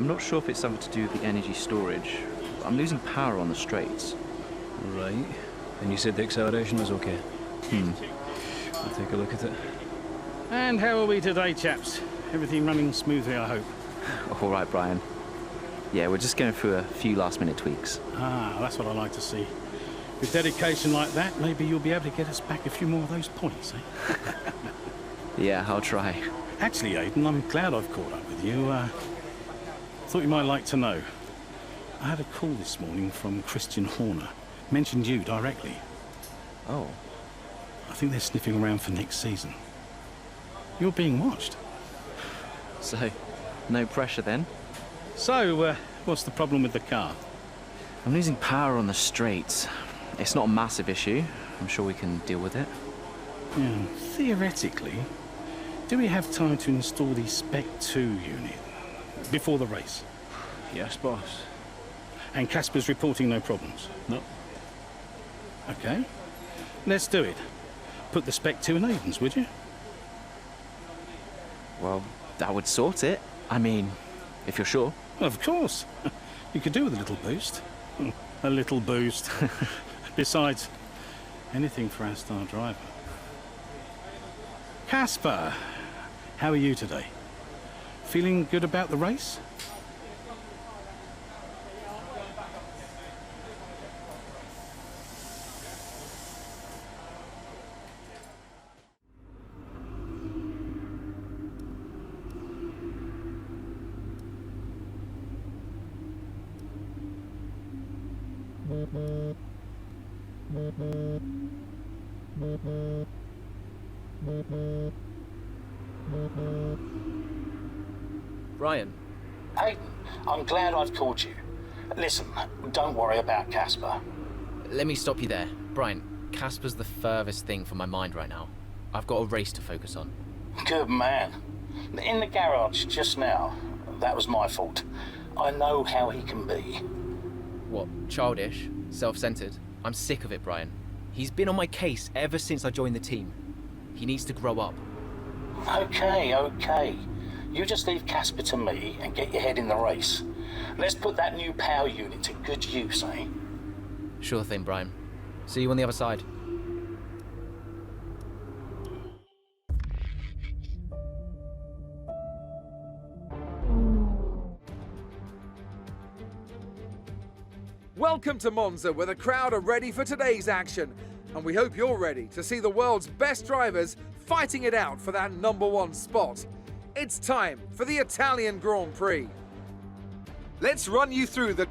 I'm not sure if it's something to do with the energy storage. I'm losing power on the straights. Right. And you said the acceleration was okay? I'll take a look at it. And how are we today, chaps? Everything running smoothly, I hope. All right, Brian. Yeah, we're just going through a few last-minute tweaks. Ah, that's what I like to see. With dedication like that, maybe you'll be able to get us back a few more of those points, eh? Yeah, I'll try. Actually, Aiden, I'm glad I've caught up with you. Thought you might like to know. I had a call this morning from Christian Horner. Mentioned you directly. Oh. I think they're sniffing around for next season. You're being watched. So, no pressure then? So, what's the problem with the car? I'm losing power on the straights. It's not a massive issue. I'm sure we can deal with it. Yeah, theoretically, do we have time to install the Spec 2 unit before the race? Yes, boss. And Casper's reporting no problems? No. Okay. Let's do it. Put the Spec 2 in Aiden's, would you? Well, that would sort it. I mean, if you're sure. Of course. You could do with a little boost. A little boost. Besides, anything for our star driver. Casper, how are you today? Feeling good about the race? Brian. Aiden, I'm glad I've called you. Listen, don't worry about Casper. Let me stop you there. Brian, Casper's the furthest thing from my mind right now. I've got a race to focus on. Good man. In the garage just now, that was my fault. I know how he can be. What, childish? Self-centered? I'm sick of it, Brian. He's been on my case ever since I joined the team. He needs to grow up. Okay. You just leave Casper to me and get your head in the race. Let's put that new power unit to good use, eh? Sure thing, Brian. See you on the other side. Welcome to Monza, where the crowd are ready for today's action. And we hope you're ready to see the world's best drivers fighting it out for that #1 spot. It's time for the Italian Grand Prix. Let's run you through the...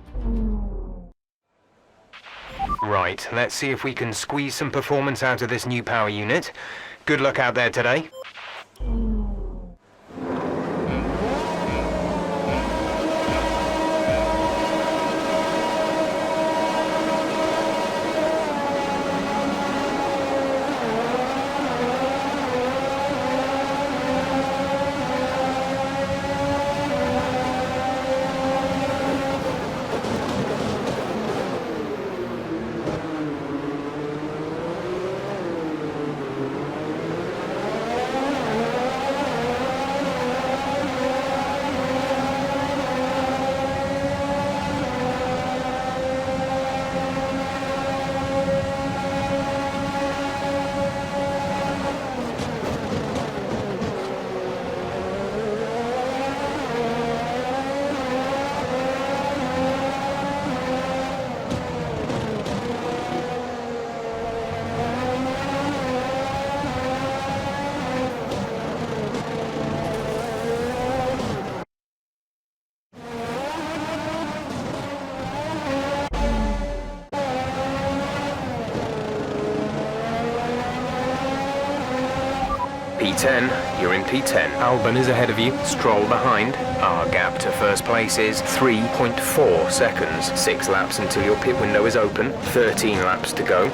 Right, let's see if we can squeeze some performance out of this new power unit. Good luck out there today. P10, you're in P10. Albon is ahead of you, Stroll behind. Our gap to first place is 3.4 seconds. 6 laps until your pit window is open, 13 laps to go.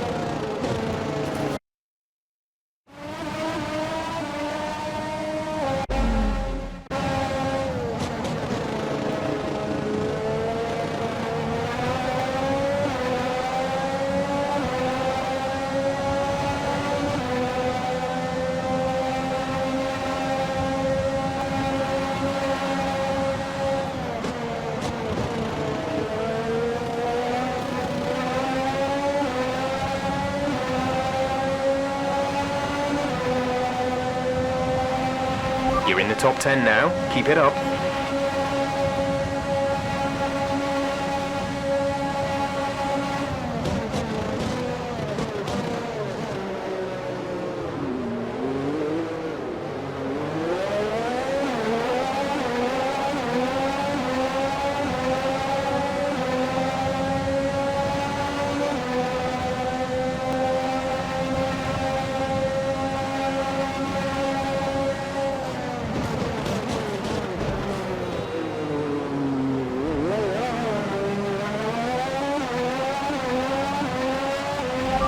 the top 10 now. Keep it up.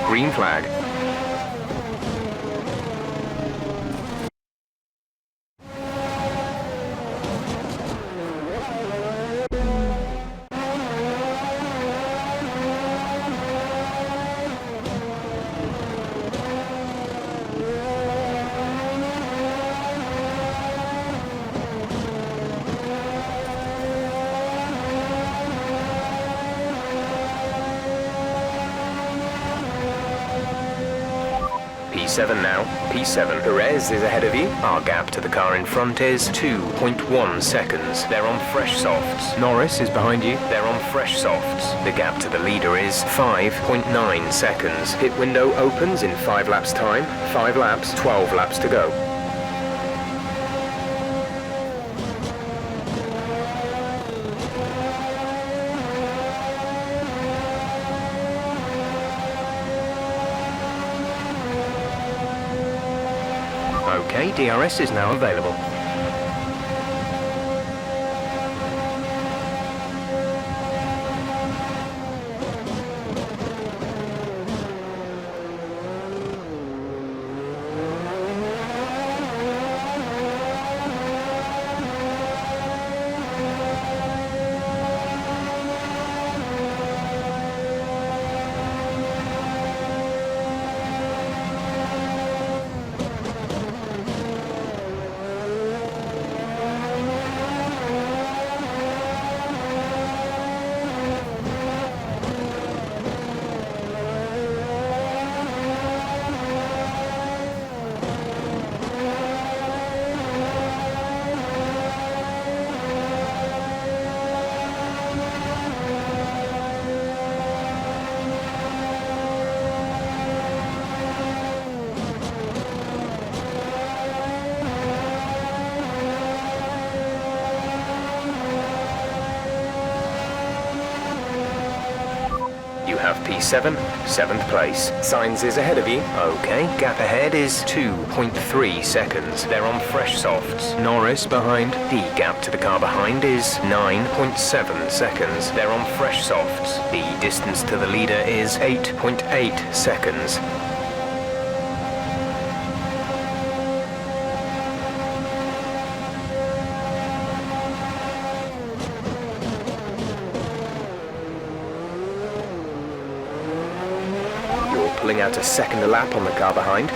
Green flag. P7 now. P7. Perez is ahead of you. Our gap to the car in front is 2.1 seconds. They're on fresh softs. Norris is behind you. They're on fresh softs. The gap to the leader is 5.9 seconds. Pit window opens in 5 laps time. 5 laps, 12 laps to go. Okay, DRS is now available. P7, 7th place. Sainz is ahead of you. Okay, gap ahead is 2.3 seconds. They're on fresh softs. Norris behind. The gap to the car behind is 9.7 seconds. They're on fresh softs. The distance to the leader is 8.8 seconds. Pulling out a second lap on the car behind.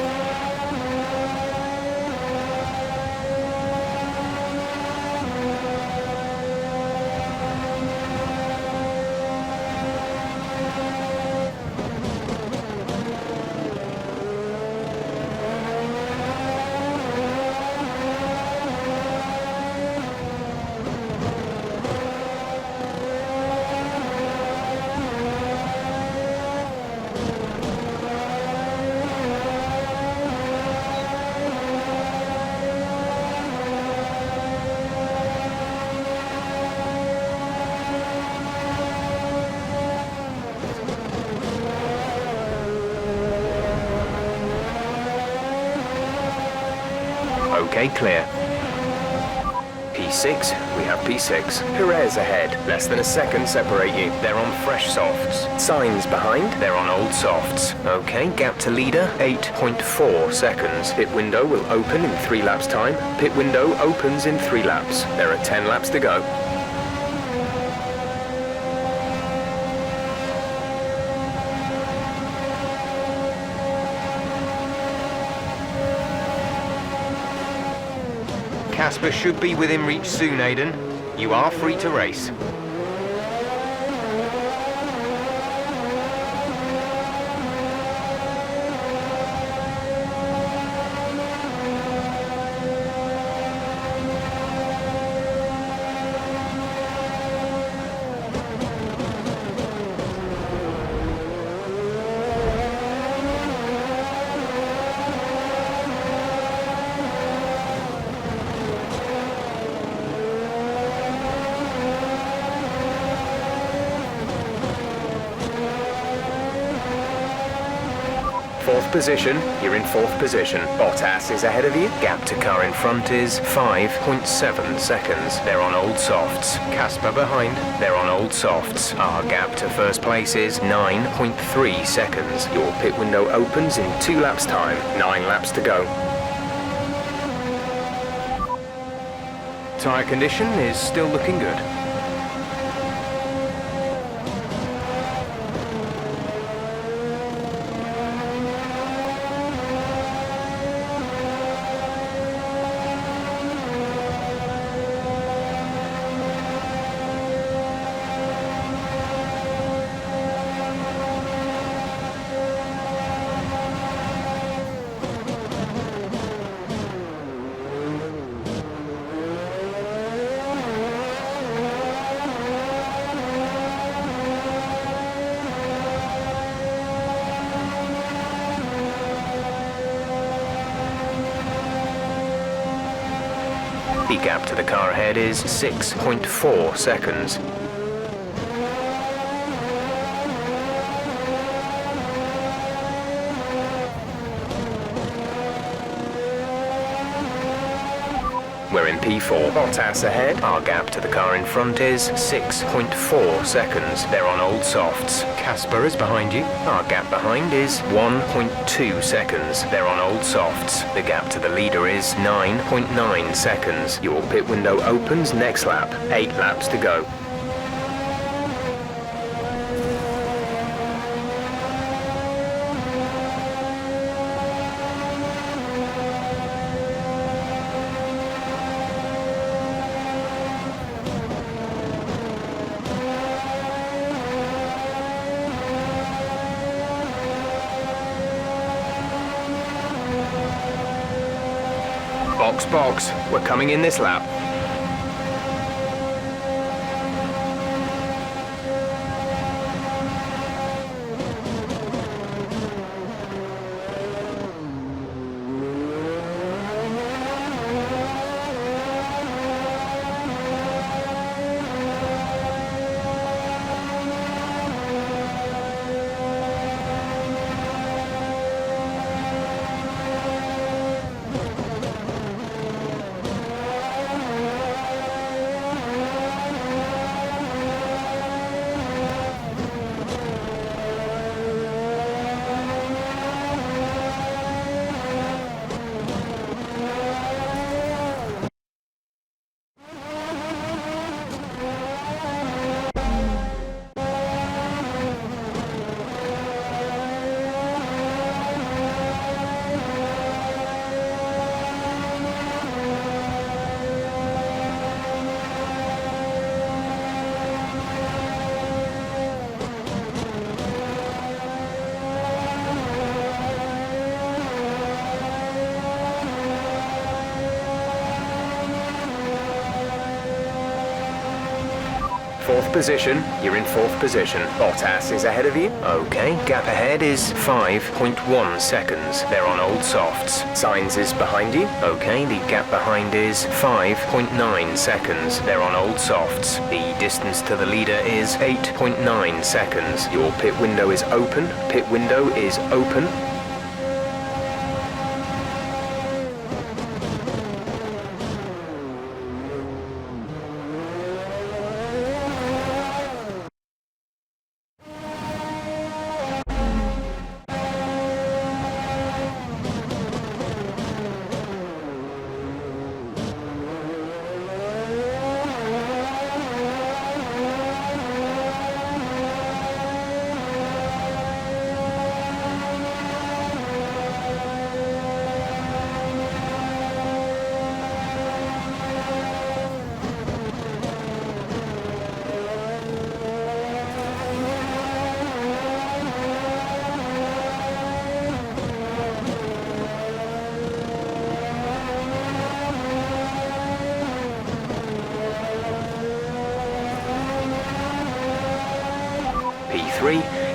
Okay, clear. P6, we have P6. Perez ahead. Less than a second separate you. They're on fresh softs. Sainz behind. They're on old softs. Okay, gap to leader, 8.4 seconds. Pit window will open in 3 laps time. Pit window opens in 3 laps. There are 10 laps to go. Casper should be within reach soon, Aiden. You are free to race. fourth position. You're in fourth position. Bottas is ahead of you. Gap to car in front is 5.7 seconds. They're on old softs. Casper behind. They're on old softs. Our gap to first place is 9.3 seconds. Your pit window opens in 2 laps time. 9 laps to go. Tyre condition is still looking good. The gap to the car ahead is 6.4 seconds. We're in P4. Bottas ahead. Our gap to the car in front is 6.4 seconds. They're on old softs. Casper is behind you. Our gap behind is 1.2 seconds. They're on old softs. The gap to the leader is 9.9 seconds. Your pit window opens next lap. 8 laps to go. Box, box. We're coming in this lap. Fourth position, you're in fourth position. Bottas is ahead of you. Okay, gap ahead is 5.1 seconds. They're on old softs. Sainz is behind you. Okay, the gap behind is 5.9 seconds. They're on old softs. The distance to the leader is 8.9 seconds. Your pit window is open. Pit window is open.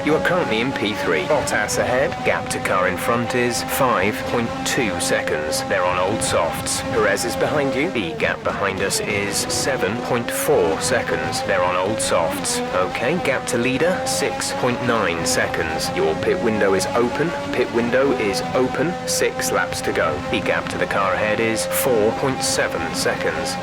You are currently in P3. Bottas ahead. Gap to car in front is 5.2 seconds. They're on old softs. Perez is behind you. The gap behind us is 7.4 seconds. They're on old softs. Okay, gap to leader, 6.9 seconds. Your pit window is open. Pit window is open. 6 laps to go. The gap to the car ahead is 4.7 seconds.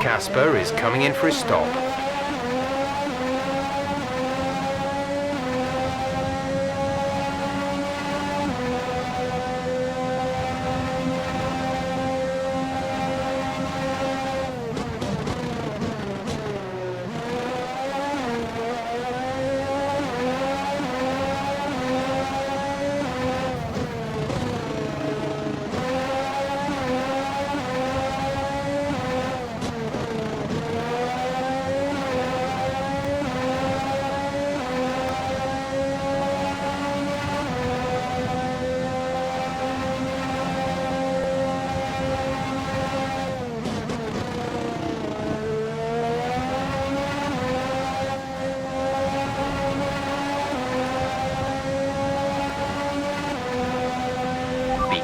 Casper is coming in for a stop.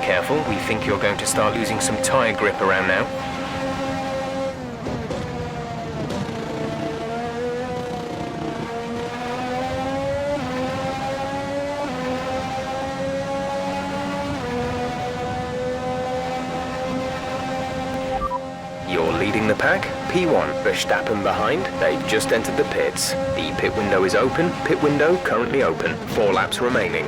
Careful, we think you're going to start losing some tyre grip around now. You're leading the pack. P1, Verstappen behind. They've just entered the pits. The pit window is open. Pit window currently open. 4 laps remaining.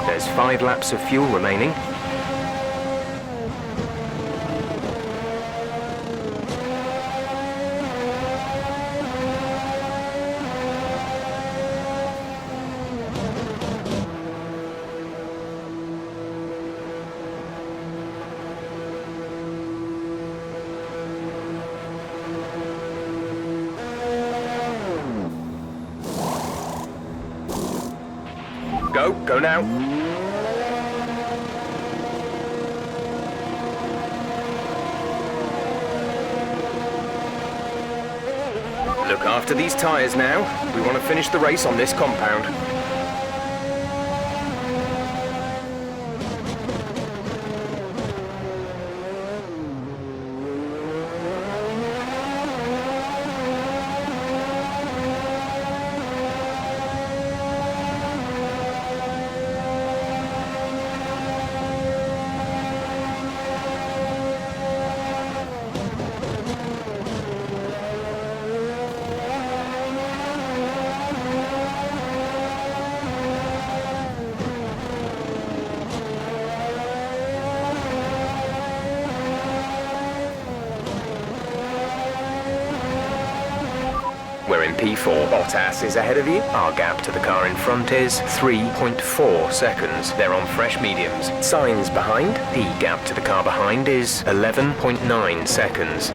There's 5 laps of fuel remaining. Go now. Look after these tyres now. We want to finish the race on this compound. We're in P4. Bottas is ahead of you. Our gap to the car in front is 3.4 seconds. They're on fresh mediums. Sainz behind. The gap to the car behind is 11.9 seconds.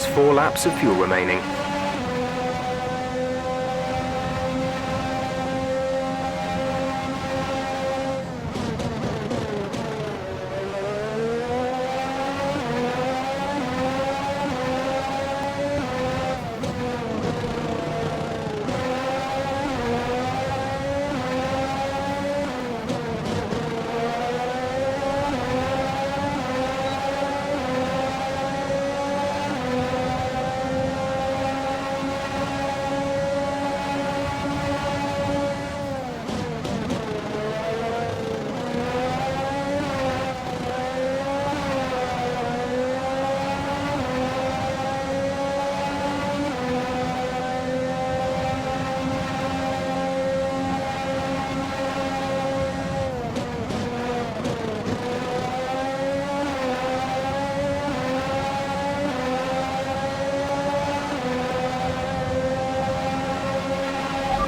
There's 4 laps of fuel remaining.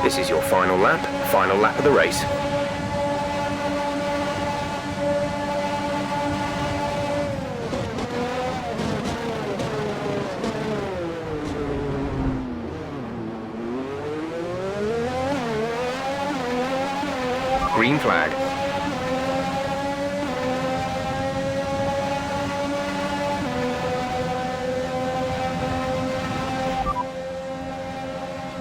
This is your final lap of the race. Green flag.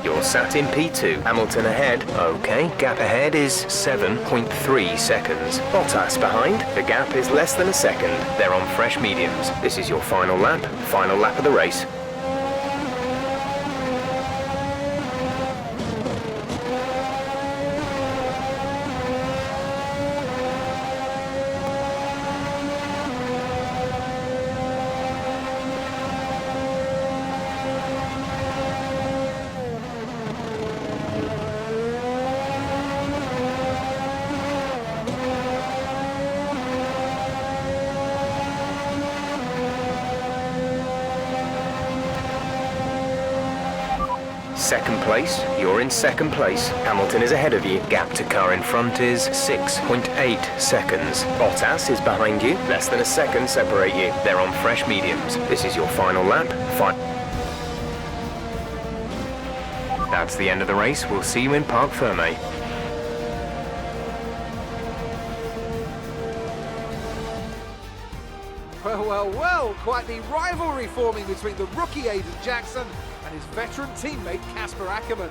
You're sat in P2. Hamilton ahead. Okay, gap ahead is 7.3 seconds. Bottas behind. The gap is less than a second. They're on fresh mediums. This is your final lap of the race. Second place, you're in second place. Hamilton is ahead of you. Gap to car in front is 6.8 seconds. Bottas is behind you. Less than a second separate you. They're on fresh mediums. This is your final lap. That's the end of the race. We'll see you in Parc Fermé. Well, well, well, quite the rivalry forming between the rookie Aiden Jackson and his veteran teammate Casper Ackerman.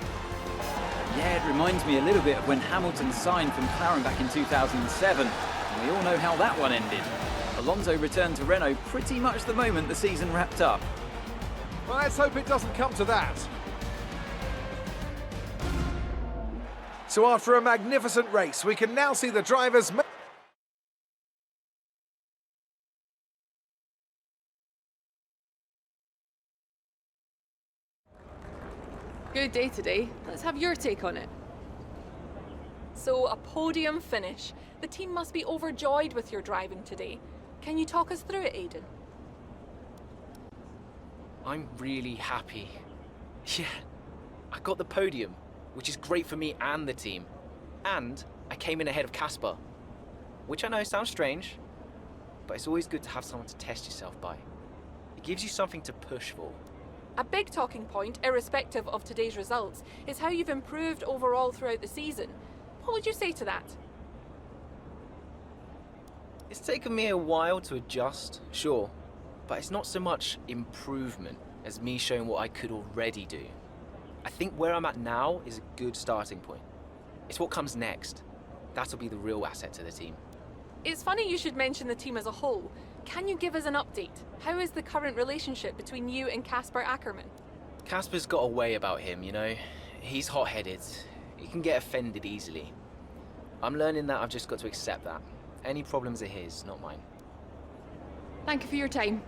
Yeah, it reminds me a little bit of when Hamilton signed from McLaren back in 2007. And we all know how that one ended. Alonso returned to Renault pretty much the moment the season wrapped up. Well, let's hope it doesn't come to that. So after a magnificent race, we can now see the drivers... Good day today. Let's have your take on it. So, a podium finish. The team must be overjoyed with your driving today. Can you talk us through it, Aiden? I'm really happy. Yeah, I got the podium, which is great for me and the team. And I came in ahead of Casper, which I know sounds strange, but it's always good to have someone to test yourself by. It gives you something to push for. A big talking point, irrespective of today's results, is how you've improved overall throughout the season. What would you say to that? It's taken me a while to adjust, sure, but it's not so much improvement as me showing what I could already do. I think where I'm at now is a good starting point. It's what comes next. That'll be the real asset to the team. It's funny you should mention the team as a whole. Can you give us an update? How is the current relationship between you and Casper Ackerman? Casper's got a way about him, you know. He's hot-headed. He can get offended easily. I'm learning that I've just got to accept that. Any problems are his, not mine. Thank you for your time.